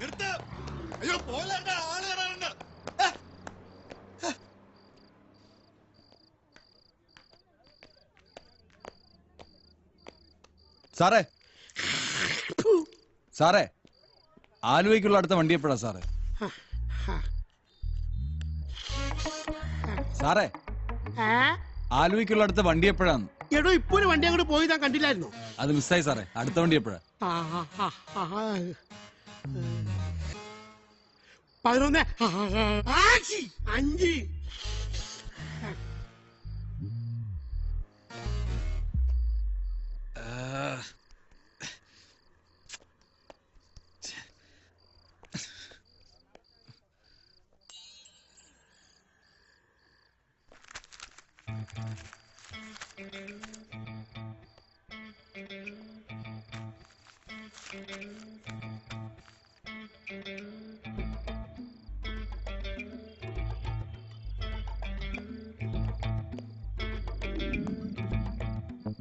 അയ്യോ പോലെണ്ട ആള് കയറാറുണ്ട്. സാറേ സാറേ ആലുവയ്ക്കുള്ള അടുത്ത വണ്ടി എപ്പോഴാ സാറേ? സാറേ ആലുവയ്ക്കുള്ള അടുത്ത വണ്ടി എപ്പോഴാന്ന്? എടോ ഇപ്പൊ ഒരു വണ്ടി അങ്ങോട്ട് പോയി താൻ കണ്ടില്ലായിരുന്നു? അത് മിസ്സായി സാറേ. അടുത്ത വണ്ടി എപ്പോഴാ? 11:05.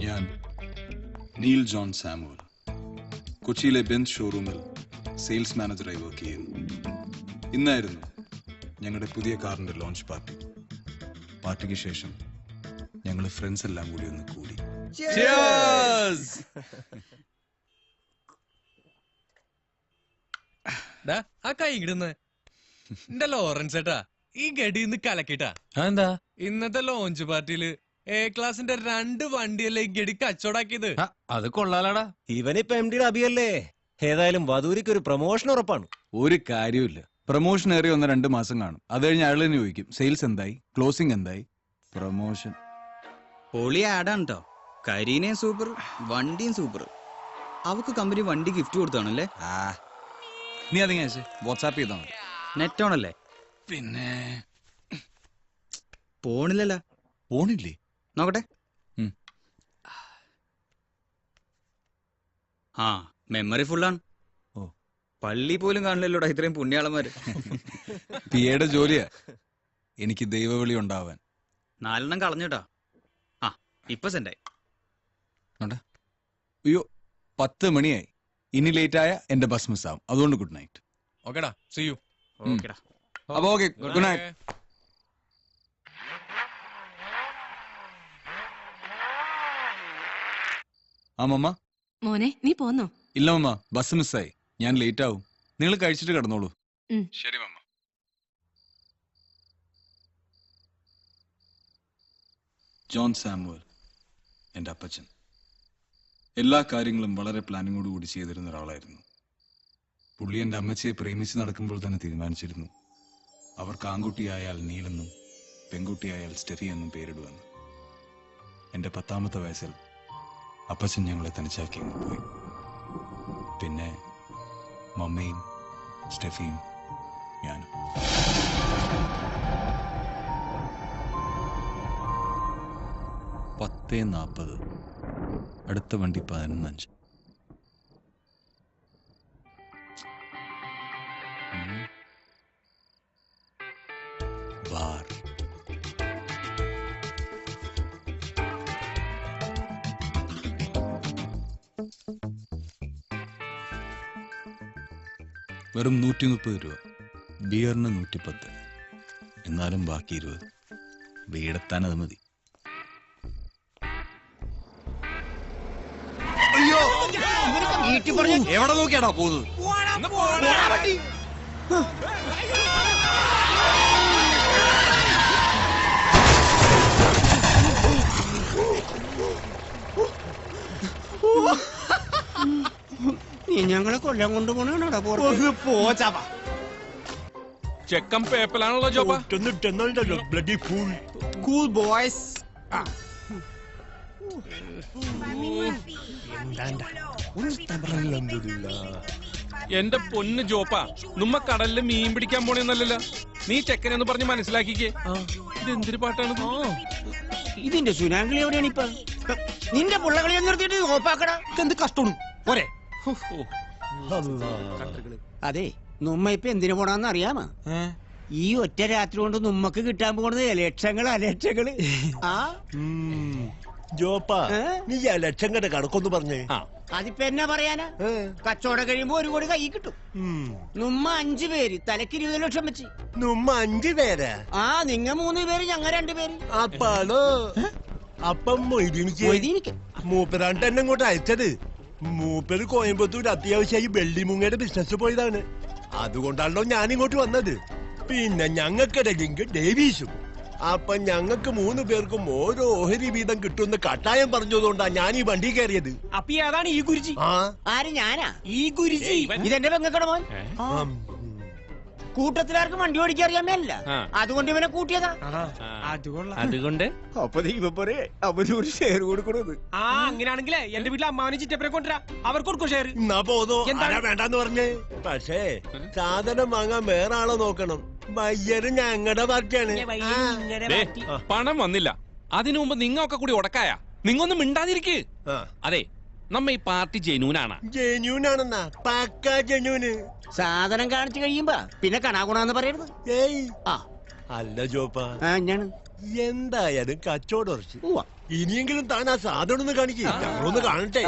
ഞാൻ നീൽ ജോൺ സാമുവൽ കൊച്ചിയിലെ ബെൻസ് ഷോറൂമിൽ സെയിൽസ് മാനേജറായി വർക്ക് ചെയ്യുന്നു. ഇന്നായിരുന്നു ഞങ്ങളുടെ പുതിയ കാറിന്റെ ലോഞ്ച് പാർട്ടി. പാർട്ടിക്ക് ശേഷം ഞങ്ങൾ ഫ്രണ്ട്സ് എല്ലാം കൂടി ഒന്ന് കൂടി. ആ കൈ ഇടുന്ന എന്റെ ലോറൻസ് ഏട്ടാ ഈ ഗഡിന്ന് കലക്കിട്ടാ. എന്താ ഇന്നത്തെ ലോഞ്ച് പാർട്ടിയില് എ ക്ലാസിന്റെ 2 വണ്ടിയല്ലേ ഈ ഗഡി കച്ചവടാക്കിയത്. അത് കൊള്ളാലടാ. ഇവനിപ്പോ MD അഭിയല്ലേ. ഏതായാലും വധൂരിക്ക് ഒരു പ്രൊമോഷൻ ഉറപ്പാണ്. ഒരു കാര്യമില്ല. പ്രൊമോഷൻ ഏറി 1-2 മാസം കാണും. അത് കഴിഞ്ഞ് അയാൾ തന്നെ ചോദിക്കും സെയിൽസ് എന്തായി, ക്ലോസിംഗ് എന്തായി. പ്രൊമോഷൻ പൊളി ആഡാണ് കേട്ടോ. കരീനയും സൂപ്പർ, വണ്ടിയും സൂപ്പർ. അവക്ക് കമ്പനി വണ്ടി ഗിഫ്റ്റ് കൊടുത്താണല്ലേ? നീ അതിങ്ങനെ വാട്സാപ്പ് ചെയ്താ മതി. നെറ്റ് ഓൺ അല്ലേ? പിന്നെ പോണില്ലല്ലോ. പോണില്ലേ? നോക്കട്ടെ. ആ മെമ്മറി ഫുള്ളാണ്. ഓ പള്ളി പോലും കാണില്ലല്ലോടാ ഇത്രയും പുണ്യാളന്മാര്. പിയുടെ ജോലിയാ എനിക്ക് ദൈവവിളി ഉണ്ടാവാൻ. 4 കളഞ്ഞിട്ടാ. ആ ഇപ്പൊ സെൻഡായി. അയ്യോ 10 മണിയായി. ഇനി ലേറ്റ് ആയ എന്റെ ബസ് മിസ്സാവും. അതുകൊണ്ട് ഗുഡ് നൈറ്റ്. ഓക്കെടാ, സീ യു. ഓക്കെടാ. അപ്പൊ ഓക്കെ, ഗുഡ് നൈറ്റ്. ആ മമ്മ. മോനെ നീ പോന്നോ? ഇല്ല മമ്മ, ബസ് മിസ്സായി. ഞാൻ ലേറ്റ് ആവും. നിങ്ങൾ കഴിച്ചിട്ട് കിടന്നോളൂ. ശരി മമ്മ. ജോൺ സാമുവൽ എൻ്റെ അപ്പച്ചൻ എല്ലാ കാര്യങ്ങളും വളരെ പ്ലാനിങ്ങോടുകൂടി ചെയ്തിരുന്ന ഒരാളായിരുന്നു. പുള്ളി എൻ്റെ അമ്മച്ചിയെ പ്രേമിച്ച് നടക്കുമ്പോൾ തന്നെ തീരുമാനിച്ചിരുന്നു അവർക്ക് ആൺകുട്ടിയായാൽ നീലെന്നും പെൺകുട്ടിയായാൽ സ്റ്റെഫി എന്നും പേരിടുമെന്ന്. എൻ്റെ 10ാമത്തെ വയസ്സിൽ അപ്പച്ചൻ ഞങ്ങളെ തനിച്ചാക്കി അങ്ങ് പോയി. പിന്നെ മമ്മയും സ്റ്റെഫിയും ഞാനും. പത്തേ 40. അടുത്ത വണ്ടി 11:05. ബാർ. വെറും 130 രൂപ. ബിയറിന് 110. എന്നാലും ബാക്കി 20. വീടെത്താൻ അത് മതി. എവിടെ നോക്കിയാടാ പോകുന്നത്? നീ ഞങ്ങളെ കൊല്ലം കൊണ്ടുപോണോടാ. ചെക്കൻ പേപ്പലാണല്ലോ ജോബ. Cool boys. എന്റെ പൊന്ന് ജോപ്പ, നമ്മ കടലില് മീൻ പിടിക്കാൻ പോണെന്നല്ലല്ലോ. നീ ചെക്കനെന്ന് പറഞ്ഞ് മനസ്സിലാക്കിക്കേ. ഇതെന്തൊരു പാട്ടാണ്? ഇതിന്റെ സുനാങ്കളി എവിടെയാണ് ഇപ്പൊ? നിന്റെ പുള്ളകളി നിർത്തിയിട്ട് ഓപ്പാക്കടാ. എന്ത് കഷ്ടമാണ് പോരെ. അതെ, നമ്മ ഇപ്പൊ എന്തിനു പോണാന്ന് അറിയാമോ? ഈ ഒറ്റ രാത്രി കൊണ്ട് നമ്മക്ക് കിട്ടാൻ പോകുന്നത് ലക്ഷങ്ങള്. ആ ജോപ്പാ നീ ലക്ഷം കണ്ട കണക്കൊന്ന് പറഞ്ഞേ. അതിപ്പോ എന്നാ പറയാനാ, കച്ചവടം കഴിയുമ്പോ 1 കോടി കൈ കിട്ടും. നമ്മ 5 പേര് തലക്ക് 20 ലക്ഷം വെച്ച്. നമ്മ 5 പേരാ? ആ, നിങ്ങ 3 പേര്, ഞങ്ങ 2 പേര്. അപ്പാളോ അപ്പം മൂപ്പരാണ്ട് എന്നെ ഇങ്ങോട്ട് അയച്ചത്. മൂപ്പര് കോയമ്പത്തൂർ അത്യാവശ്യമായി വെള്ളിമുങ്ങയുടെ ബിസിനസ് പോയതാണ്. അതുകൊണ്ടാണല്ലോ ഞാൻ ഇങ്ങോട്ട് വന്നത്. പിന്നെ ഞങ്ങൾക്കിടയിലെങ്കിൽ ഡേവീസും. അപ്പൊ ഞങ്ങൾക്ക് 3 പേർക്കും ഓരോ ഓഹരി വീതം കിട്ടുന്ന കട്ടായം പറഞ്ഞതുകൊണ്ടാ ഞാൻ ഈ വണ്ടി കയറിയത്. അപ്പൊ ഏതാണ് ഈ ഗുരുജി? ആര്? ഞാനാ ഈ ഗുരുജി. ഇതെന്റെ പെങ്ങക്കട മോൻ. കൂട്ടത്തിലാർക്കും വണ്ടി ഓടിക്കാൻ അറിയാമല്ല, അതുകൊണ്ട് ഇവനെ കൂട്ടിയതാ. അതുകൊണ്ട് അപ്പൊ ഇവരെ അവനൊരു ഷെയർ കൊടുക്കണത്. അങ്ങനെയാണെങ്കിലേ എന്റെ വീട്ടിൽ അമ്മാവനെ ചിറ്റപ്പനെ കൊണ്ടുവരാ, അവർക്ക് കൊടുക്കും ഷെയർ. എന്നാ പോതോ, വേണ്ടാന്ന് പറഞ്ഞേ. പക്ഷേ സാധനം വാങ്ങാൻ വേറെ ആളെ നോക്കണം. ബയ്യര് ഞങ്ങളുടെ പാർട്ടിയാണ്. പണം വന്നില്ല, അതിനു മുമ്പ് നിങ്ങൊക്കെ കൂടി ഉടക്കായ. നിങ്ങൊന്നും മിണ്ടാതിരിക്ക്. അതെ, നമ്മ ഈ പാർട്ടി ജെന്യൂനാണ്. ജെന്യൂനാണെന്നാ? പക്കാ ജെന്യൂന്. സാധനം കാണിച്ചു കഴിയുമ്പോ പിന്നെ കണാകുണാന്ന് പറയരുത്. ഏയ് അല്ല ജോപ്പാ, എന്തായാലും കച്ചവടം ഉറച്ചു. ഇനിയെങ്കിലും താൻ ആ സാധനം ഒന്ന് കാണിക്കേ, ഞങ്ങളൊന്ന് കാണട്ടെ.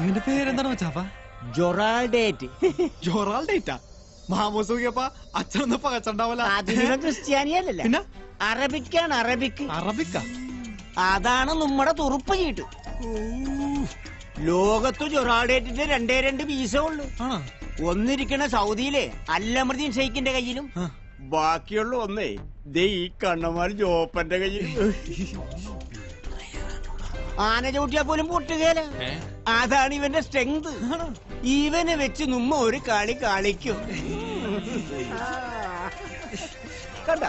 നിന്റെ പേരെന്താണ് മച്ചാപ്പാ? ജൊറാൾഡേറ്റ്. ജൊറാൾഡേറ്റാ? മാമോസൂക്കിയപ്പാ അച്ഛനൊന്നും പകച്ചുണ്ടാവല്ല. അതിന് ക്രിസ്ത്യാനിയല്ല, പിന്നെ അറബിക്കാണ്. അറബിക്ക അതാണ് നമ്മുടെ തുറുപ്പ് ചീട്ട്. ലോകത്ത് ജൊറാൾഡേറ്റിന്റെ 2 വീസ ഉള്ളു. ഒന്നിരിക്കണ സൗദിയിലെ അല്ലമർദീൻ ഷെയ്ഖിന്റെ കയ്യിലും, ബാക്കിയുള്ള ഒന്നേ ദേ ഈ കണ്ണമാർ ജോപ്പന്റെ കയ്യിൽ. ആന ചവിട്ടിയാ പോലും പൊട്ടുകേല. അതാണ് ഇവന്റെ സ്ട്രെങ്ത്. ഇവനെ വെച്ച് നമ്മ ഒരു കളി കളിക്കും. കണ്ട